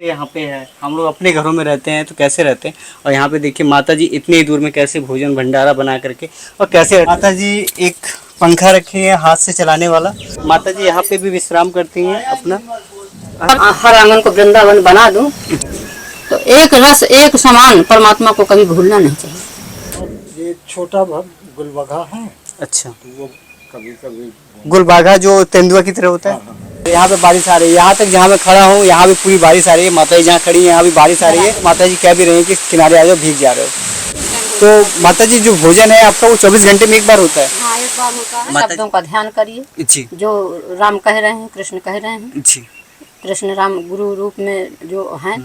यहाँ पे है, हम लोग अपने घरों में रहते हैं तो कैसे रहते हैं। और यहाँ पे देखिए माता जी इतनी ही दूर में कैसे भोजन भंडारा बना करके और कैसे माता जी एक पंखा रखी है हाथ से चलाने वाला। माता जी यहाँ पे भी विश्राम करती हैं अपना। हर आंगन को वृंदावन बना दूं तो एक रस एक समान परमात्मा को कभी भूलना नहीं चाहिए। ये छोटा गुलबगा है। अच्छा, तो वो कभी कभी गुलबागा जो तेंदुआ की तरह होता है। यहाँ पे बारिश आ रही है, यहाँ तक जहाँ मैं खड़ा हूँ यहाँ भी पूरी बारिश आ रही है। माता जी जहाँ खड़ी है यहाँ भी बारिश आ रही है। माता जी कह भी रही है कि किनारे आ जाओ, भीग जा रहे हो। तो माता जी जो भोजन है आपका वो 24 घंटे में एक बार होता है। हाँ, एक बार होता है। शब्दों का ध्यान करिए जी जो राम कह रहे हैं, कृष्ण कह रहे हैं। जी। कृष्ण राम गुरु रूप में जो हैं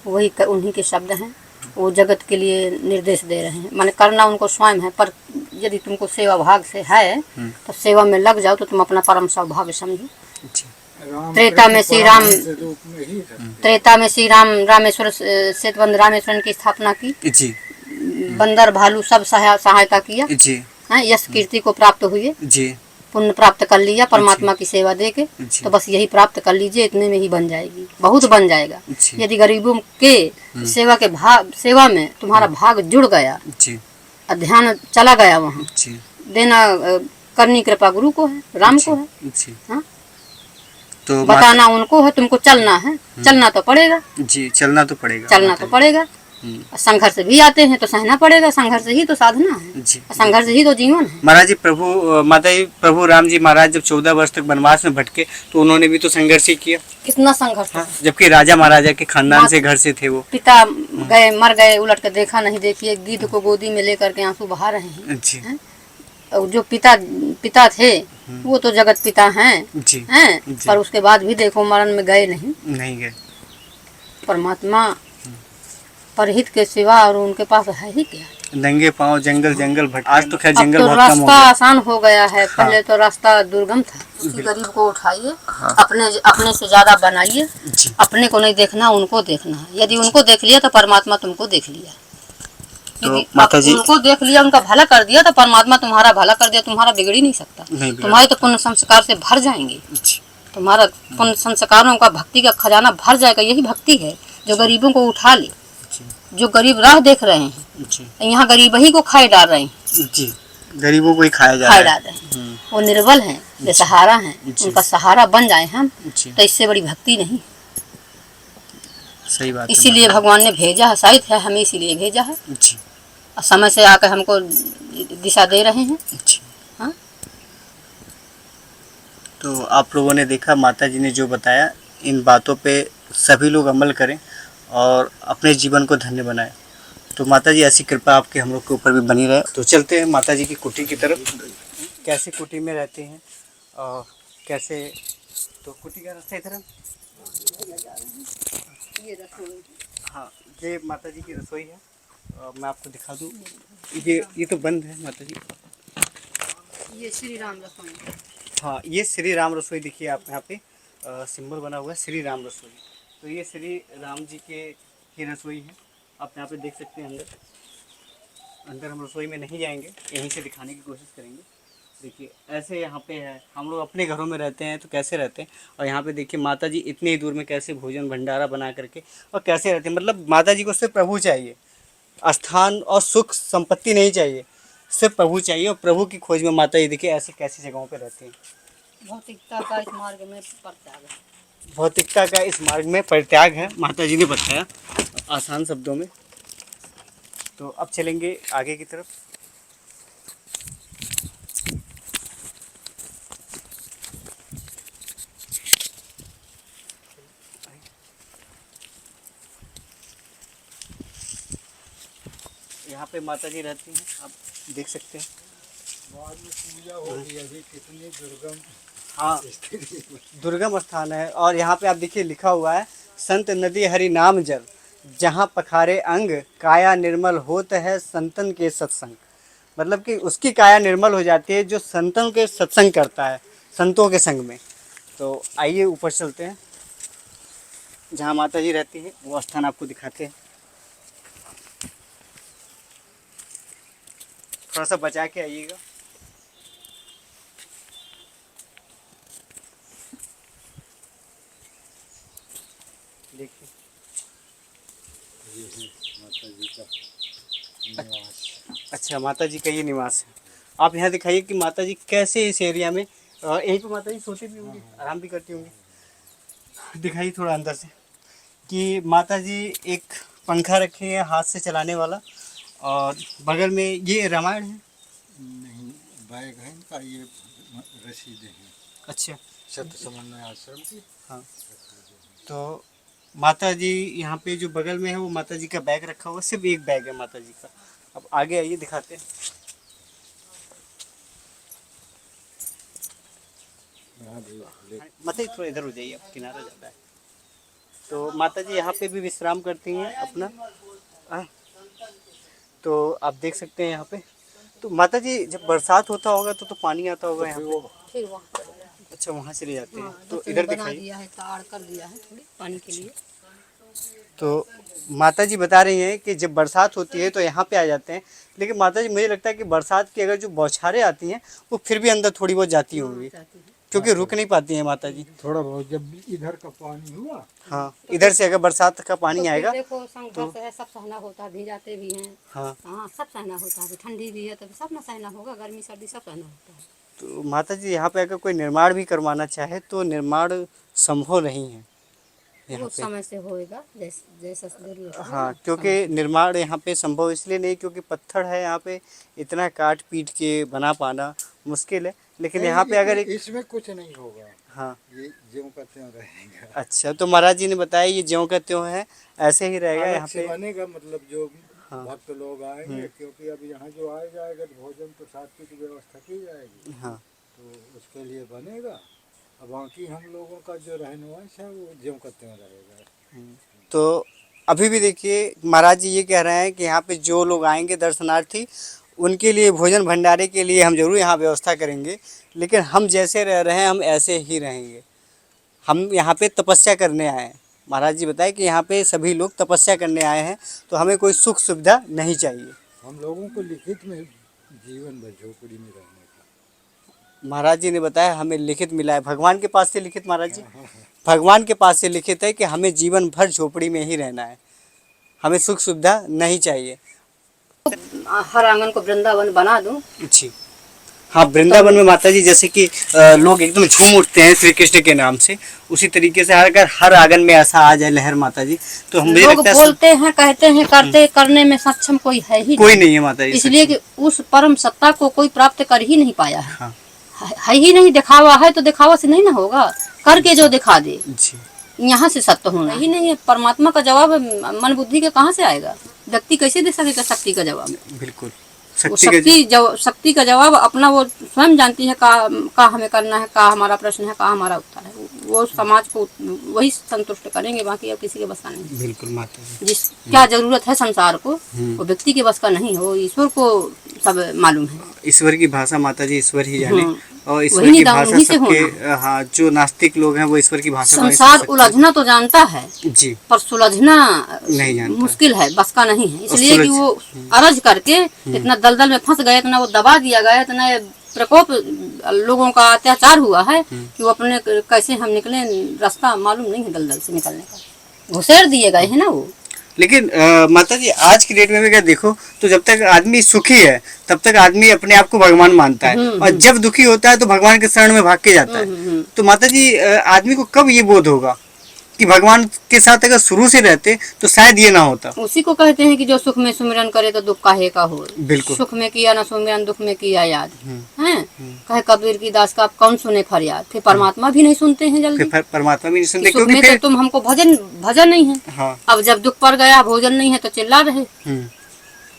वही उन्हीं के शब्द हैं। वो जगत के लिए निर्देश दे रहे हैं। माने करना उनको स्वयं है, पर यदि तुमको सेवा भाग से है तो सेवा में लग जाओ तो तुम अपना परम सौभाग्य समझो। त्रेता में श्री राम रामेश्वर सेतुबंध रामेश्वरन की स्थापना की जी। बंदर भालू सब सहायता किया जी। यश कीर्ति को प्राप्त हुए जी। पुण्य प्राप्त कर लिया परमात्मा की सेवा देके। तो बस यही प्राप्त कर लीजिए, इतने में ही बन जाएगी, बहुत बन जाएगा। यदि गरीबों के सेवा के भाग सेवा में तुम्हारा भाग जुड़ गया, ध्यान चला गया वहाँ, देना करनी कृपा गुरु को है, राम को है। हाँ? तो बताना उनको है, तुमको चलना है, चलना तो पड़ेगा। जी, चलना तो पड़ेगा, चलना तो पड़ेगा। संघर्ष भी आते हैं तो सहना पड़ेगा, संघर्ष ही तो साधना है, संघर्ष ही तो जीवन है। महाराज जी माता जी प्रभु राम जी महाराज जब 14 वर्ष तक वनवास में भटके तो उन्होंने भी तो संघर्ष ही किया। कितना संघर्ष। हाँ, जबकि राजा महाराजा के खानदान से घर से थे वो। पिता गए, मर गए, उलट कर देखा नहीं। देखिए गिद्ध को गोदी में लेकर के आंसू बहा रहे हैं। और जो पिता थे वो तो जगत पिता हैं, पर उसके बाद भी देखो मरण में गए नहीं गए। परमात्मा परहित के सिवा और उनके पास है ही क्या। नंगे पांव जंगल भटके। आज तो खैर जंगल तो रास्ता आसान हो गया है। पहले तो रास्ता दुर्गम था। किसी गरीब को उठाइए, अपने से ज्यादा बनाइए। अपने को नहीं देखना, उनको देखना है। यदि उनको देख लिया तो परमात्मा तुमको देख लिया। तो माता जी उनको देख लिया, उनका भला कर दिया तो परमात्मा तुम्हारा भला कर दिया। तुम्हारा बिगड़ ही नहीं सकता। तुम्हारे तो पुण्य संस्कार से भर जाएंगे। तुम्हारा पुण्य संस्कारों का भक्ति का खजाना भर जाएगा। यही भक्ति है जो गरीबों को उठा ले, जो गरीब राह देख रहे हैं। यहाँ गरीब ही को खाए डाल रहे हैं। जी, गरीबों को ही खाया जा रहा है। वो निर्बल हैं, बेसहारा हैं, उनका सहारा बन जाए हम तो इससे बड़ी भक्ति नहीं। सही बात। इसीलिए भगवान ने भेजा है, शायद है हमें इसीलिए भेजा है। और समय से आकर हमको दिशा दे रहे हैं। हाँ? तो आप लोगों ने देखा माता जी ने जो बताया, इन बातों पे सभी लोग अमल करें और अपने जीवन को धन्य बनाएं। तो माता जी ऐसी कृपा आपके हम लोग के ऊपर भी बनी रहे। तो चलते हैं माता जी की कुटी की तरफ। कैसे कुटी में रहते हैं और कैसे, तो कुटी का रास्ता इधर है। हाँ, ये माता जी की रसोई है। मैं आपको दिखा दूँ। ये तो बंद है माता जी। ये श्री राम रसोई। हाँ, ये श्री राम रसोई देखिए आप यहाँ पे सिंबल बना हुआ है श्री राम रसोई। तो ये श्री राम जी की रसोई है। आप यहाँ पे देख सकते हैं। अंदर हम रसोई में नहीं जाएंगे, यहीं से दिखाने की कोशिश करेंगे। देखिए ऐसे यहाँ पे है, हम लोग अपने घरों में रहते हैं तो कैसे रहते हैं। और यहाँ पे देखिए माता जी इतनी ही दूर में कैसे भोजन भंडारा बना करके और कैसे रहते हैं। मतलब माता जी को सिर्फ प्रभु चाहिए, स्थान और सुख संपत्ति नहीं चाहिए, सिर्फ प्रभु चाहिए। और प्रभु की खोज में माता जी देखिए ऐसे कैसी जगहों पे रहती हैं। भौतिकता का इस मार्ग में परित्याग है। भौतिकता का इस मार्ग में परित्याग है, माता जी ने बताया आसान शब्दों में। तो अब चलेंगे आगे की तरफ। यहाँ पे माता जी रहती हैं, आप देख सकते हैं। बाद में पूजा होगी अभी कितनी दुर्गम। हाँ, दुर्गम स्थान है। और यहाँ पे आप देखिए लिखा हुआ है संत नदी हरि नाम जल, जहाँ पखारे अंग काया निर्मल होत है संतन के सत्संग। मतलब कि उसकी काया निर्मल हो जाती है जो संतों के सत्संग करता है, संतों के संग में। तो आइए ऊपर चलते हैं, जहाँ माता जी रहती है वो स्थान आपको दिखाते हैं। थोड़ा सा बचा के आइएगा। देखिए ये है माता जी का निवास। अच्छा, माता जी का ये निवास है। आप यहाँ दिखाइए कि माता जी कैसे इस एरिया में यहीं पे माता जी सोती भी होंगी, आराम भी करती होंगी। दिखाइए थोड़ा अंदर से कि माता जी एक पंखा रखे हैं हाथ से चलाने वाला, और बगल में ये रामायण है। नहीं, बैग है इनका, ये रसीदें हैं अच्छा, सत्य समन्वय आश्रम की। हाँ। तो माता जी यहाँ पे जो बगल में है वो माता जी का बैग रखा हुआ, सिर्फ एक बैग है माता जी का। अब आगे आइए दिखाते हैं। यहाँ भी माता जी थोड़ा इधर हो जाइए, अब किनारा ज़्यादा है। तो माता जी यहाँ पे भी विश्राम करती हैं अपना। तो आप देख सकते हैं यहाँ पे। तो माता जी जब बरसात होता होगा तो पानी आता होगा यहाँ पे। फिर वहाँ अच्छा, वहाँ चले जाते हैं। तो तो इधर बना दिखाइए। दिया है, ताड़ कर दिया है थोड़ी पानी के लिए। तो माता जी बता रही हैं कि जब बरसात होती है तो यहाँ पे आ जाते हैं, लेकिन माता जी मुझे लगता है कि बरसात की अगर जो बौछारें आती हैं वो फिर भी अंदर थोड़ी बहुत जाती होंगी, क्योंकि रुक नहीं पाती हैं माता जी। थोड़ा बहुत जब इधर का पानी हुआ, हाँ, इधर से अगर बरसात का पानी तो आएगा। देखो संघर्ष है, सब सहना होता है, भीजाते भी हैं। हाँ, हाँ, सब सहना होता है, ठंडी भी है तो सब ना सहना होगा, गर्मी सर्दी सब सहना होता है। तो माता जी यहाँ पे अगर कोई निर्माण भी करवाना चाहे तो निर्माण संभव नहीं है यहाँ वो पे। समय से होएगा, जैसा जरूरत है। हाँ, क्योंकि निर्माण यहाँ पे संभव इसलिए नहीं क्योंकि पत्थर है यहाँ पे, इतना काट पीट के बना पाना मुश्किल है। लेकिन यहाँ पे अगर एक, इसमें कुछ नहीं होगा, हाँ, ये ज्यों का त्यों रहेगा। अच्छा, तो महाराज जी ने बताया ये ज्यों का त्यों है, ऐसे ही रहेगा अलग यहाँ से पे। बनेगा, मतलब जो हाँ। भक्त लोग आएंगे, क्योंकि अब यहाँ जो आ जाएगा तो भोजन प्रसाद की तो व्यवस्था की जाएगी, हाँ, तो उसके लिए बनेगा। अब बाकी हम लोगों का जो रहनुमाश है वो ज्यों का त्यों रहेगा। तो अभी भी देखिए महाराज जी ये कह रहे हैं कि यहाँ पे जो लोग आएंगे दर्शनार्थी, उनके लिए भोजन भंडारे के लिए हम जरूर यहाँ व्यवस्था करेंगे, लेकिन हम जैसे रह रहे हैं हम ऐसे ही रहेंगे। हम यहाँ पे तपस्या करने आए हैं। महाराज जी बताए कि यहाँ पे सभी लोग तपस्या करने आए हैं, तो हमें कोई सुख सुविधा नहीं चाहिए। हम लोगों को लिखित में जीवन भर झोपड़ी में रहने का। महाराज जी ने बताया हमें लिखित मिला है, भगवान के पास से लिखित। महाराज जी, भगवान के पास से लिखित है कि हमें जीवन भर झोपड़ी में ही रहना है, हमें सुख सुविधा नहीं चाहिए। हर आंगन को वृंदावन बना दूं। जी हाँ, वृंदावन में माता जी जैसे कि लोग एकदम झूम उठते हैं श्री कृष्ण के नाम से, उसी तरीके से अगर हर आंगन में ऐसा आ जाए लहर माता जी, तो मुझे लोग लगता है बोलते हैं, कहते हैं, करते करने में सक्षम कोई है ही कोई नहीं है माता जी, इसलिए कि उस परम सत्ता को कोई प्राप्त कर ही नहीं पाया है। हाँ। है ही नहीं, दिखावा है तो दिखावा से नहीं ना होगा, करके जो दिखा दे, जी, यहाँ से सत्य होना ही नहीं है। परमात्मा का जवाब मन बुद्धि के कहाँ से आएगा? व्यक्ति कैसे दे सकेगा शक्ति का जवाब? बिल्कुल। वो शक्ति का जवाब अपना वो स्वयं जानती है, का हमें करना है, का हमारा प्रश्न है, का हमारा उत्तर है। वो समाज को वही संतुष्ट करेंगे, बाकी अब किसी के बस का नहीं। बिल्कुल माता जी, जिस क्या जरूरत है संसार को, वो व्यक्ति के बस का नहीं है, वो ईश्वर को सब मालूम है। ईश्वर की भाषा माता जी ईश्वर ही जाने, और ईश्वर वही की निदान भाषा उन्हीं से सबके, होना। हाँ, जो नास्तिक लोग हैं वो ईश्वर की भाषा नहीं संसार समझ सकते। उलझना तो जानता है जी, पर सुलझना नहीं जानता। मुश्किल है, बस का नहीं है। इसलिए कि वो अरज करके इतना दलदल में फंस गए, इतना वो दबा दिया गया, इतना प्रकोप लोगों का अत्याचार हुआ है कि वो अपने कैसे हम निकले रास्ता मालूम नहीं है दलदल से निकलने का। घुसेड़ दिए गए हैं ना वो। लेकिन माता जी आज की डेट में भी अगर देखो तो जब तक आदमी सुखी है तब तक आदमी अपने आप को भगवान मानता है, और जब दुखी होता है तो भगवान के शरण में भाग के जाता है। तो माता जी आदमी को कब ये बोध होगा कि भगवान के साथ अगर शुरू से रहते तो शायद ये ना होता? उसी को कहते हैं कि जो सुख में सुमिरन करे तो दुख काहे का हो। बिल्कुल। सुख में किया ना सुमिरन, दुख में किया याद, हैं? कहे कबीर की दास का आप कौन सुने फरियाद। फिर परमात्मा भी नहीं सुनते हैं जल्दी, फिर परमात्मा भी नहीं सुनते, सुख में क्योंकि तो फिर तुम हमको भजन नहीं है। हाँ। अब जब दुख पड़ गया, भोजन नहीं है तो चिल्ला रहे।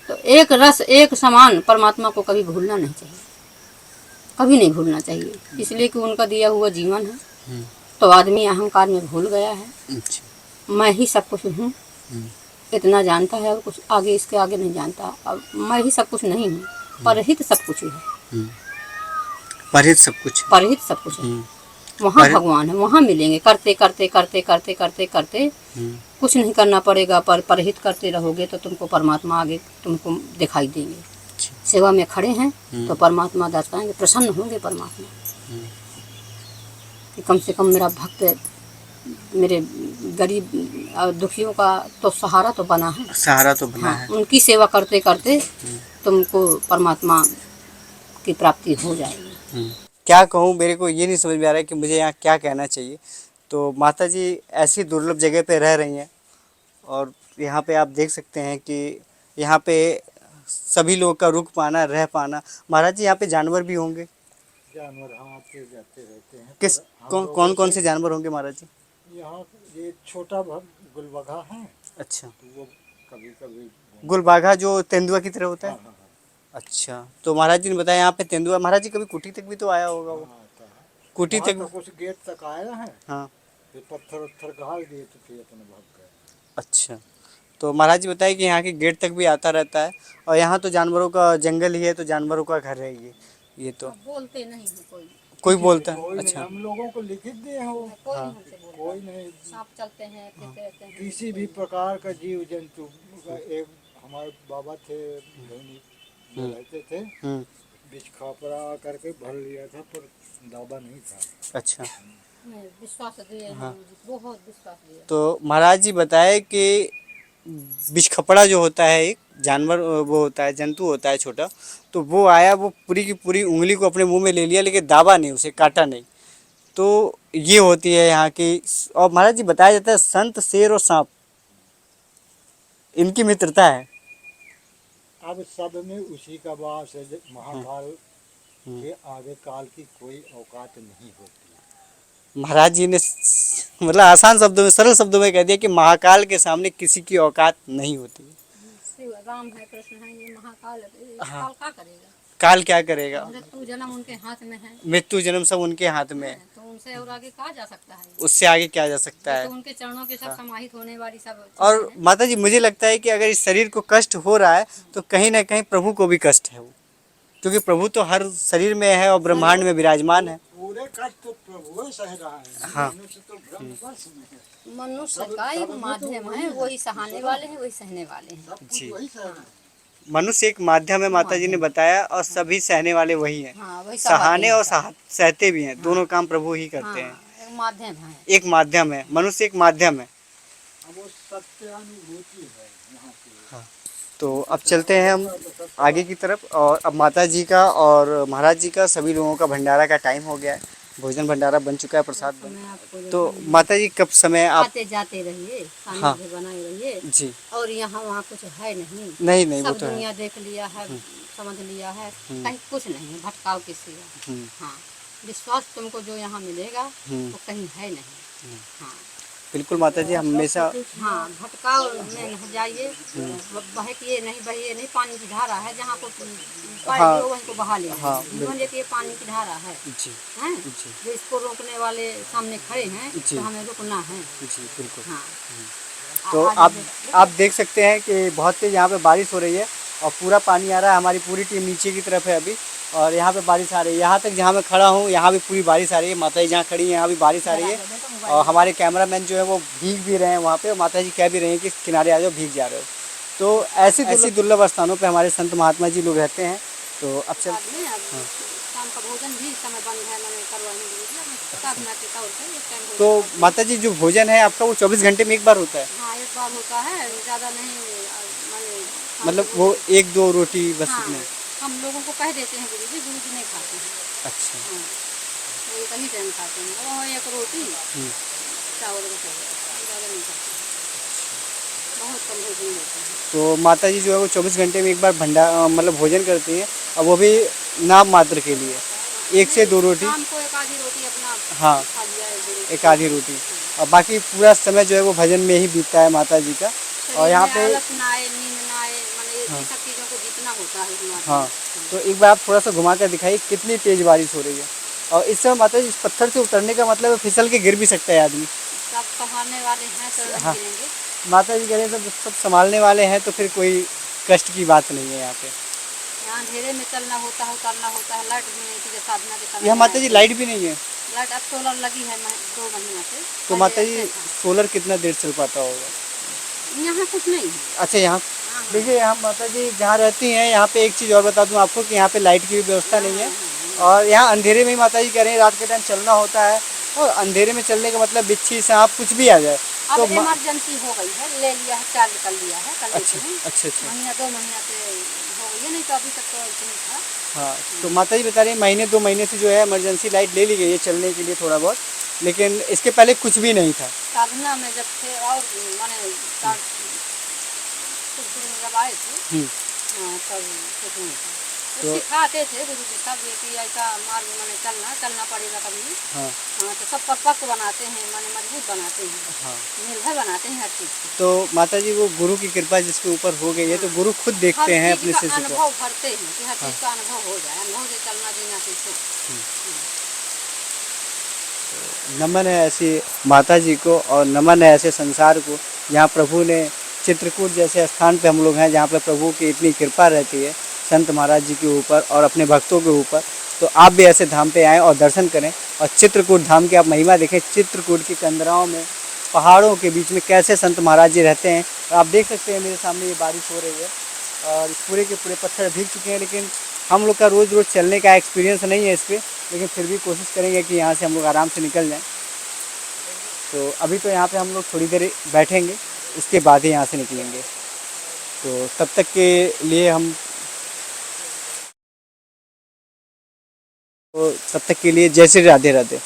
तो एक रस एक समान परमात्मा को कभी भूलना नहीं चाहिए, कभी नहीं भूलना चाहिए। इसलिए कि उनका दिया हुआ जीवन है। तो आदमी अहंकार में भूल गया है, मैं ही सब कुछ हूँ इतना जानता है, और कुछ आगे इसके आगे नहीं जानता। अब मैं ही सब कुछ नहीं हूँ, परहित सब कुछ है। परहित सब कुछ, परहित सब कुछ है, वहाँ भगवान है, वहाँ मिलेंगे। करते करते करते करते करते करते कुछ नहीं करना पड़ेगा, पर परहित करते रहोगे तो तुमको परमात्मा आगे तुमको दिखाई देंगे। सेवा में खड़े हैं तो परमात्मा दर्शाएंगे, प्रसन्न होंगे परमात्मा कि कम से कम मेरा भक्त मेरे गरीब और दुखियों का तो सहारा तो बना है। सहारा तो बना हाँ, है। उनकी सेवा करते करते तुमको परमात्मा की प्राप्ति हो जाएगी। क्या कहूँ, मेरे को ये नहीं समझ में आ रहा है कि मुझे यहाँ क्या कहना चाहिए। तो माता जी ऐसी दुर्लभ जगह पे रह रही हैं और यहाँ पे आप देख सकते हैं कि यहाँ पे सभी लोग का रुक पाना, रह पाना। महाराज जी यहाँ पे जानवर भी होंगे? जानवर हाँ आते जाते रहते हैं। किस पर हम कौन लोगों कौन कौन से से जानवर होंगे महाराज जी? यहाँ ये छोटा गुलबगा है, अच्छा, तो वो कभी कभी गुलबागा जो तेंदुआ की तरह होता हाँ है। हाँ हाँ अच्छा, तो महाराज जी ने बताया यहाँ पे तेंदुआ। महाराज जी कभी कुटी तक भी तो आया होगा वो? हाँ आता है। कुटी वहाँ तक? तक उस गेट तक आया है, हाँ। फिर पत्थर उत्थर गाड़ दिए तो फिर अपने भाग गए। अच्छा, तो महाराज जी बताए कि यहाँ के गेट तक भी आता रहता है और यहाँ तो जानवरों का जंगल ही है, तो जानवरों का घर है ये तो। बोलते नहीं है कोई। कोई बोलता है? कोई नहीं, अच्छा। हम लोगों को लिखित दिए हैं वो। कोई हाँ। नहीं हमसे बोलता। कोई नहीं, सांप चलते हैं, फिरते रहते हैं। किसी भी प्रकार का जीव जंतु का। एक हमारे बाबा थे, धोनी जो रहते थे, हम्म। बीच खापरा करके भर लिया था, पर दावा नहीं था। अच्छा, नहीं, विश्वास दिए हैं हाँ। मुझे, बहुत विश्वास दिए। तो महाराज जी बताए कि बिचखपड़ा जो होता है एक जानवर, वो होता है, जंतु होता है छोटा, तो वो आया, वो पूरी की पूरी उंगली को अपने मुंह में ले लिया, लेकिन दाबा नहीं, उसे काटा नहीं। तो ये होती है यहाँ की। और महाराज जी बताया जाता है संत, शेर और सांप, इनकी मित्रता है। अब सब में उसी का वास है। महाकाल के आगे काल की कोई औकात नहीं होती। महाराज जी ने मतलब आसान शब्दों में, सरल शब्दों में कह दिया कि महाकाल के सामने किसी की औकात नहीं होती। शिव राम है, कृष्ण है, ये महाकाल है, ये हाँ। काल क्या करेगा? काल क्या करेगा? मृत्यु जन्म उनके हाथ में है। मृत्यु जन्म सब उनके हाथ में है। तो उनसे और आगे कहा जा सकता है? उससे आगे क्या जा सकता ये है? तो उनके चरणों के सब समाहित होने वाली सब और चीजें हैं। माता जी मुझे लगता है कि अगर इस शरीर को कष्ट हो रहा है तो कहीं ना कहीं प्रभु को भी कष्ट है वो, क्योंकि प्रभु तो हर शरीर में है और ब्रह्मांड में विराजमान है। पूरे कष्ट तो प्रभु सह रहा है। हाँ। मनुष्य तो ब्रह्मवश में है। मनुष्य का एक माध्यम है, वही सहाने वाले हैं, वही सहने वाले हैं। सब कुछ जी। वही सह रहा है। मनुष्य एक माध्यम है, माता जी ने बताया, और सभी सहने वाले वही हैं। हाँ, वही सहाने और सहाते हैं। सहते भी हैं, दोनों काम प्रभु ही करते हैं। हाँ, एक माध्यम है। एक माध्यम है, मनुष्य एक माध्यम है। अब वो सत्यानुभूति है यहाँ की। तो अब चलते हैं हम आगे की तरफ, और अब माता जी का और महाराज जी का, सभी लोगों का भंडारा का टाइम हो गया है, भोजन भंडारा बन चुका है, प्रसाद बन। मैं आपको तो माता जी कब समय आप? आते जाते रहिए, हाँ। सानिध्य बनाए रहिए। जी। और यहाँ वहाँ कुछ है नहीं। नहीं वो सब तो है। दुनिया देख लिया है, समझ लिया है, कहीं कुछ नहीं है, भटकाव के सिवा। हाँ, विश्वास तुमको जो यहाँ मिलेगा वो कहीं है नहीं। हाँ बिल्कुल माता जी, हमेशा हाँ, भटकाव में न जाइए, बहकिए नहीं, बहिए नहीं। पानी की धारा है, जहाँ को पाए हाँ। जो वहीं को बहा ले। हाँ, जीवन एक ये पानी की धारा है, जी हैं? जी जो इसको रोकने वाले सामने खड़े हैं, जी। तो हमें रुकना है। जी बिल्कुल। हाँ। तो आप देख सकते हैं कि बहुत तेज यहाँ पे बारिश हो रही है और पूरा पानी आ रहा है। हमारी पूरी टीम नीचे की तरफ है अभी, और यहाँ पे बारिश आ रही है। यहाँ तक जहाँ मैं खड़ा हूँ यहाँ भी पूरी बारिश आ रही है। माता जी जहाँ खड़ी है यहाँ भी बारिश आ रही है, और हमारे कैमरामैन जो है वो भीग भी रहे हैं वहाँ पे, और माता जी कह भी रहे हैं कि किनारे आ जाओ, भीग जा रहे हो। तो ऐसी दुर्लभ स्थानों पे हमारे संत महात्मा जी लोग रहते हैं। तो अब चल शाम का भोजन भी इस समय बंद है, मैंने करवाने साधना के तौर पे एक टाइम तो भोजन करते माता जी जो भोजन है आपका वो 24 घंटे में एक बार होता है? हैं। हाँ, एक बार होता है, ज़्यादा नहीं। मतलब वो 1-2 रोटी बस हाँ, इतने? हम लोगों को कह देते हैं गुरु जी नहीं खाते हैं। अच्छा। हाँ, वो एक ही टाइम खाते हैं, और एक रोटी चावल का ज़्यादा नहीं खाते हैं, बहुत कम भोजन होता है। तो माता जी जो है वो 24 घंटे में एक बार मतलब भोजन करती हैं, और वो भी नाम मात्र के लिए, 1 से 2 रोटी। शाम को एक आधी रोटी अपना हाँ, खा लिया, एक आधी रोटी, और बाकी पूरा समय जो है वो भजन में ही बीतता है माता जी का। और यहाँ पे आलस ना आए, नींद ना आए, माने ये सब चीज़ों को जितना होता है इतना। हाँ, तो एक बार आप थोड़ा सा घुमा कर दिखाइए कितनी तेज बारिश हो रही है। और इस समय माता जी इस पत्थर से उतरने का मतलब है फिसल के गिर भी सकता है आदमी। सब संभालने वाले हैं तो नहीं हाँ। गिरेंगे। माता जी कह रहे हैं सब संभालने वाले हैं, तो फिर कोई कष्ट की बात नहीं है यहाँ पे। यहाँ अंधेरे में चलना होता है, उतरना होता है, लाइट भी नहीं थी साधना के समय। यहाँ माता जी लाइट भी नहीं है? लाइट अब सोलर लगी है 2 महीना से। तो माता जी सोलर कितना देर चल पाता होगा? यहाँ कुछ नहीं है। अच्छा, यहाँ देखिए, यहाँ माता जी जहाँ रहती हैं यहाँ पे एक चीज़ और बता दूँ आपको कि यहाँ पे लाइट की भी व्यवस्था नहीं है, और यहाँ अंधेरे में ही माता जी कह रहे हैं रात के टाइम चलना होता है, और अंधेरे में चलने का मतलब बिच्छी सांप कुछ भी आ जाए अब तो इमरजेंसी हो गई है, ले लिया है, चार्ज कर लिया है, कर लेते अच्छा हैं। अच्छा अच्छा। महीना 2 महीना से हो गई है, नहीं तो अभी तक तो ऐसे नहीं था। हाँ तो माता जी बता रही हैं महीने 2 महीने से जो है इमरजेंसी लाइट ले ली गई है चलने के लिए थोड़ा बहुत, लेकिन इसके पहले कुछ भी नहीं था। साधना में जब थे और माने शुरू में जब आए थे, हाँ तब कुछ नहीं था। तो सिखाते थे गुरु जी साहब ये कि ऐसा मार्ग माने चलना पड़ेगा कभी। हाँ हाँ तो सब परिपक्व बनाते हैं, माने मजबूत बनाते हैं, हाँ। निर्भय बनाते हैं हर चीज़ को। तो माता जी वो गुरु की कृपा जिसके ऊपर हो गई है तो गुरु खुद देखते हैं अपने का शिष्य को। अनुभव भरते हैं कि हर चीज़ का अनुभव हो जाए, अनुभव से चलना जीना सीखो। नमन है ऐसी माता जी को और नमन है ऐसे संसार को जहाँ प्रभु ने चित्रकूट जैसे स्थान पे हम लोग हैं जहाँ पे प्रभु की इतनी कृपा रहती है संत महाराज जी के ऊपर और अपने भक्तों के ऊपर। तो आप भी ऐसे धाम पे आएँ और दर्शन करें और चित्रकूट धाम की आप महिमा देखें। चित्रकूट की कंदराओं में पहाड़ों के बीच में कैसे संत महाराज जी रहते हैं। और आप देख सकते हैं मेरे सामने ये बारिश हो रही है और पूरे के पूरे पत्थर भीग चुके हैं, लेकिन हम लोग का रोज़ रोज़ चलने का एक्सपीरियंस नहीं है इस पर, लेकिन फिर भी कोशिश करेंगे कि यहाँ से हम लोग आराम से निकल जाएं। तो अभी तो यहाँ पे हम लोग थोड़ी देर बैठेंगे, उसके बाद ही यहाँ से निकलेंगे। तो तब तक के लिए जय श्री राधे राधे।